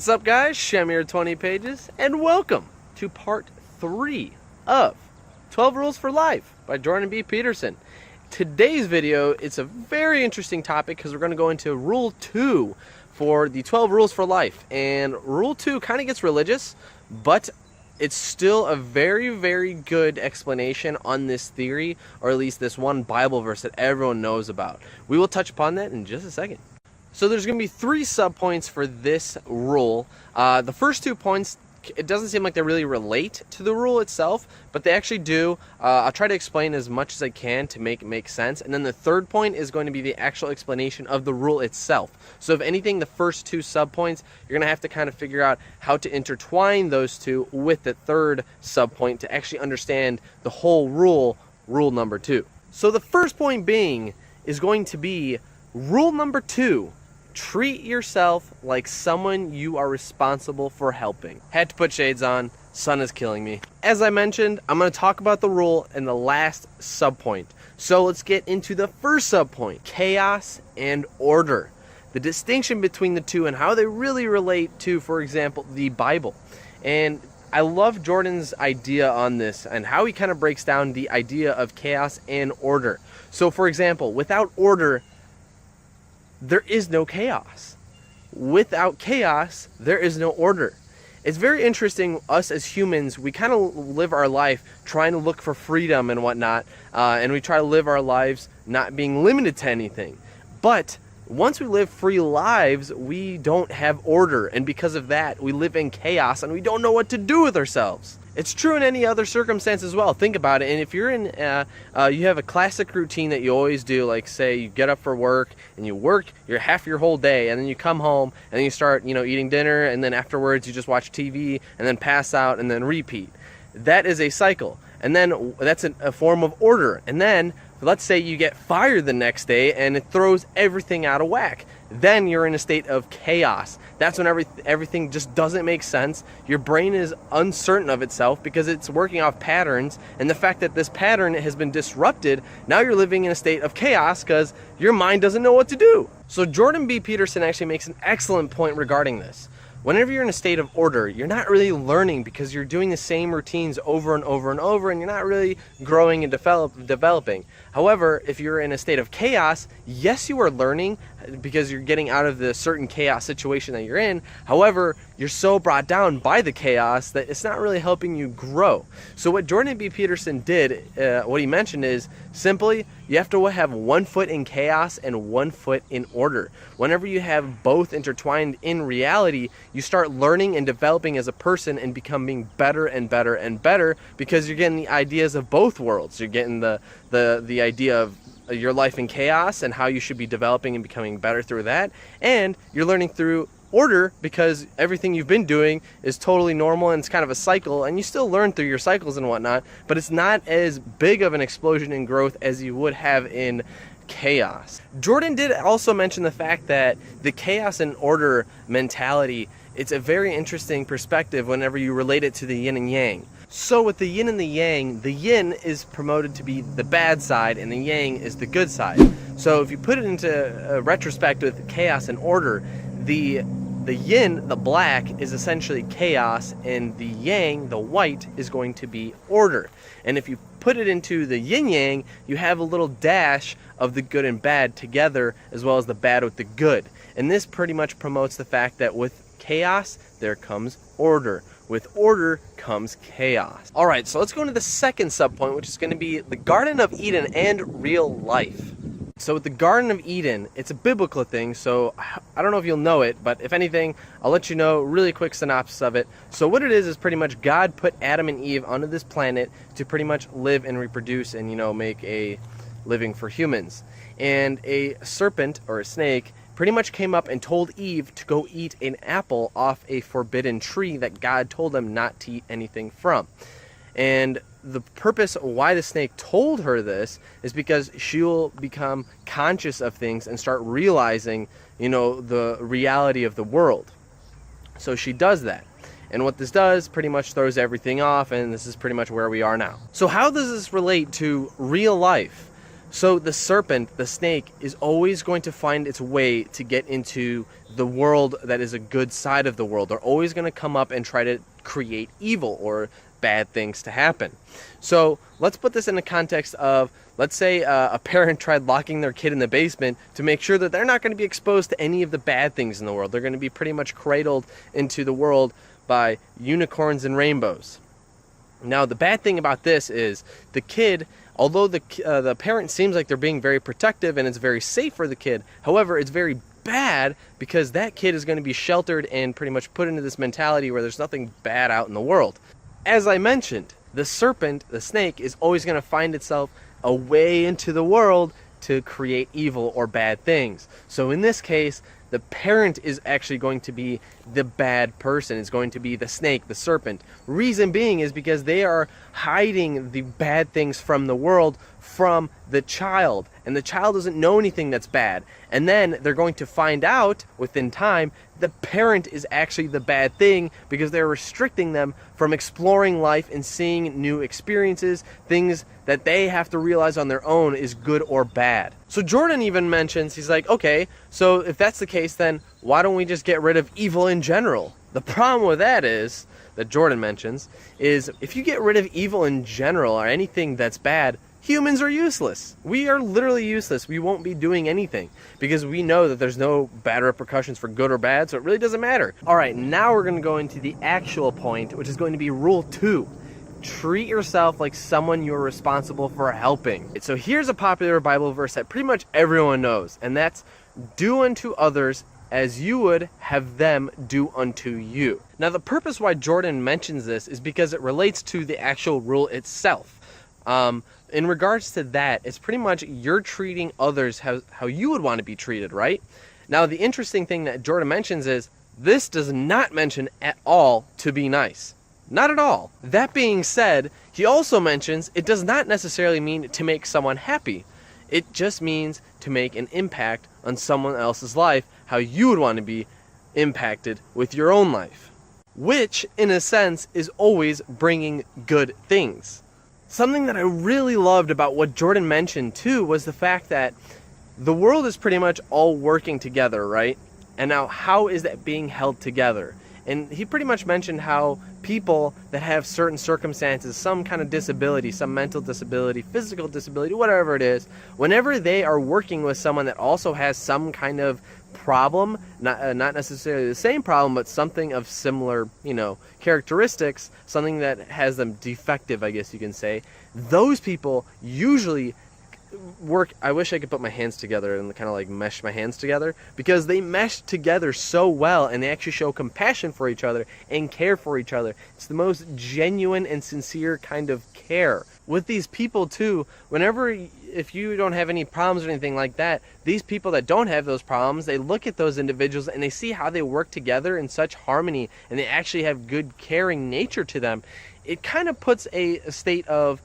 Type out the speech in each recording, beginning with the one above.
What's up, guys? Shem here, 20 pages, and welcome to part 3 of 12 Rules for Life by Jordan B. Peterson. Today's video, it's a very interesting topic because we're going to go into Rule 2 for the 12 Rules for Life. And Rule 2 kind of gets religious, but it's still a very, very good explanation on this theory, or at least this one Bible verse that everyone knows about. We will touch upon that in just a second. So there's going to be 3 subpoints for this rule. The first 2 points, it doesn't seem like they really relate to the rule itself, but they actually do. I'll try to explain as much as I can to make it make sense. And then the third point is going to be the actual explanation of the rule itself. So if anything, the first 2 subpoints, you're going to have to kind of figure out how to intertwine those two with the third subpoint to actually understand the whole rule, rule number 2. So the first point being is going to be rule number 2. Treat yourself like someone you are responsible for helping. Had to put shades on. Sun is killing me. As I mentioned, I'm going to talk about the rule in the last subpoint. So let's get into the first subpoint, chaos and order. The distinction between the two and how they really relate to, for example, the Bible. And I love Jordan's idea on this and how he kind of breaks down the idea of chaos and order. So for example, without order, there is no chaos. Without chaos, there is no order. It's very interesting, us as humans, we kind of live our life trying to look for freedom and whatnot, and we try to live our lives not being limited to anything. But once we live free lives, we don't have order, and because of that, we live in chaos and we don't know what to do with ourselves. It's true in any other circumstance as well. Think about it. And if you're in, you have a classic routine that you always do, like say you get up for work and you work your whole day, and then you come home and then you start, eating dinner, and then afterwards you just watch TV and then pass out and then repeat. That is a cycle. And then that's a form of order. And then let's say you get fired the next day and it throws everything out of whack. Then you're in a state of chaos. That's when everything just doesn't make sense. Your brain is uncertain of itself because it's working off patterns, and the fact that this pattern has been disrupted, now you're living in a state of chaos because your mind doesn't know what to do. So Jordan B. Peterson actually makes an excellent point regarding this. Whenever you're in a state of order, you're not really learning because you're doing the same routines over and over and over, and you're not really growing and developing. However, if you're in a state of chaos, yes, you are learning because you're getting out of the certain chaos situation that you're in. However, you're so brought down by the chaos that it's not really helping you grow. So what Jordan B. Peterson did, what he mentioned is simply, you have to have 1 foot in chaos and 1 foot in order. Whenever you have both intertwined in reality, you start learning and developing as a person and becoming better and better and better because you're getting the ideas of both worlds. You're getting the idea of your life in chaos and how you should be developing and becoming better through that, and you're learning through order because everything you've been doing is totally normal and it's kind of a cycle, and you still learn through your cycles and whatnot, but it's not as big of an explosion in growth as you would have in chaos. Jordan did also mention the fact that the chaos and order mentality, it's a very interesting perspective whenever you relate it to the yin and yang. So with the yin and the yin is promoted to be the bad side and the yang is the good side. So if you put it into retrospect with chaos and order, the yin, the black, is essentially chaos, and the yang, the white, is going to be order. And if you put it into the yin-yang, you have a little dash of the good and bad together, as well as the bad with the good. And this pretty much promotes the fact that with chaos, there comes order. With order comes chaos. All right, so let's go into the second subpoint, which is going to be the Garden of Eden and real life. So with the Garden of Eden, it's a biblical thing, so I don't know if you'll know it, but if anything, I'll let you know really quick synopsis of it. So what it is pretty much God put Adam and Eve onto this planet to pretty much live and reproduce and, make a living for humans. And a serpent, or a snake, pretty much came up and told Eve to go eat an apple off a forbidden tree that God told them not to eat anything from. And the purpose why the snake told her this is because she'll become conscious of things and start realizing, the reality of the world. So she does that. And what this does pretty much throws everything off, and this is pretty much where we are now. So how does this relate to real life? So the serpent, the snake, is always going to find its way to get into the world that is a good side of the world. They're always going to come up and try to create evil or bad things to happen. So let's put this in the context of, let's say a parent tried locking their kid in the basement to make sure that they're not going to be exposed to any of the bad things in the world. They're going to be pretty much cradled into the world by unicorns and rainbows. Now, the bad thing about this is the kid, although the parent seems like they're being very protective and it's very safe for the kid, however, it's very bad because that kid is going to be sheltered and pretty much put into this mentality where there's nothing bad out in the world. As I mentioned, the serpent, the snake, is always going to find itself a way into the world to create evil or bad things. So in this case, the parent is actually going to be the bad person. It's going to be the snake, the serpent. Reason being is because they are hiding the bad things from the world from the child. And the child doesn't know anything that's bad. And then they're going to find out within time the parent is actually the bad thing because they're restricting them from exploring life and seeing new experiences, things that they have to realize on their own is good or bad. So Jordan even mentions, he's like, okay, so if that's the case, then why don't we just get rid of evil in general? The problem with that is, that Jordan mentions, is if you get rid of evil in general or anything that's bad, humans are useless. We are literally useless. We won't be doing anything because we know that there's no bad repercussions for good or bad, so it really doesn't matter. All right, now we're going to go into the actual point, which is going to be rule 2. Treat yourself like someone you're responsible for helping. So here's a popular Bible verse that pretty much everyone knows, and that's, do unto others as you would have them do unto you. Now, the purpose why Jordan mentions this is because it relates to the actual rule itself. In regards to that, it's pretty much you're treating others how you would want to be treated, right? Now, the interesting thing that Jordan mentions is this does not mention at all to be nice. Not at all. That being said, he also mentions it does not necessarily mean to make someone happy. It just means to make an impact on someone else's life, how you would want to be impacted with your own life. Which, in a sense, is always bringing good things. Something that I really loved about what Jordan mentioned too was the fact that the world is pretty much all working together, right? And now how is that being held together? And he pretty much mentioned how people that have certain circumstances, some kind of disability, some mental disability, physical disability, whatever it is, whenever they are working with someone that also has some kind of problem, not necessarily the same problem, but something of similar, characteristics, something that has them defective, I guess you can say, those people usually work. I wish I could put my hands together and kind of like mesh my hands together, because they mesh together so well and they actually show compassion for each other and care for each other. It's the most genuine and sincere kind of care. With these people too, if you don't have any problems or anything like that, these people that don't have those problems, they look at those individuals and they see how they work together in such harmony and they actually have good caring nature to them. It kind of puts a state of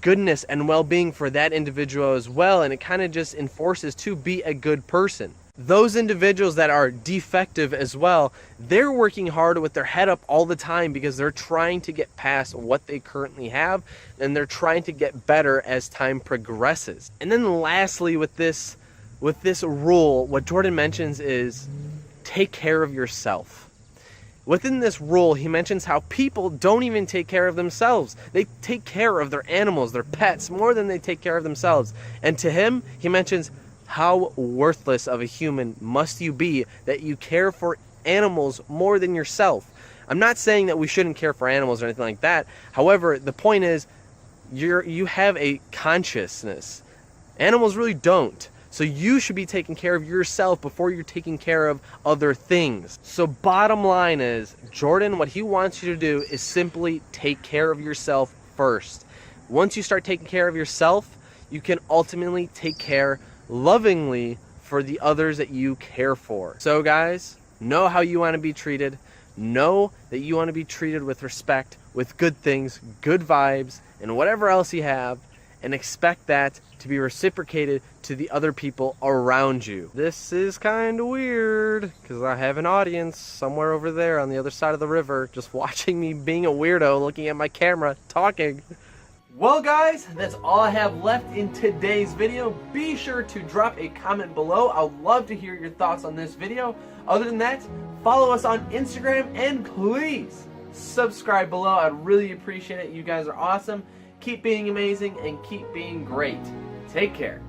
goodness and well-being for that individual as well, and it kind of just enforces to be a good person. Those individuals that are defective as well, they're working hard with their head up all the time because they're trying to get past what they currently have and they're trying to get better as time progresses. And then lastly, with this rule, what Jordan mentions is take care of yourself. Within this rule, he mentions how people don't even take care of themselves. They take care of their animals, their pets, more than they take care of themselves. And to him, he mentions, how worthless of a human must you be that you care for animals more than yourself? I'm not saying that we shouldn't care for animals or anything like that. However, the point is, you have a consciousness. Animals really don't. So you should be taking care of yourself before you're taking care of other things. So bottom line is, Jordan, what he wants you to do is simply take care of yourself first. Once you start taking care of yourself, you can ultimately take care lovingly for the others that you care for. So guys, know how you want to be treated. Know that you want to be treated with respect, with good things, good vibes, and whatever else you have, and expect that to be reciprocated to the other people around you. This is kind of weird because I have an audience somewhere over there on the other side of the river just watching me being a weirdo, looking at my camera, talking. Well guys, that's all I have left in today's video. Be sure to drop a comment below. I'd love to hear your thoughts on this video. Other than that, follow us on Instagram and please subscribe below. I'd really appreciate it. You guys are awesome. Keep being amazing and keep being great. Take care.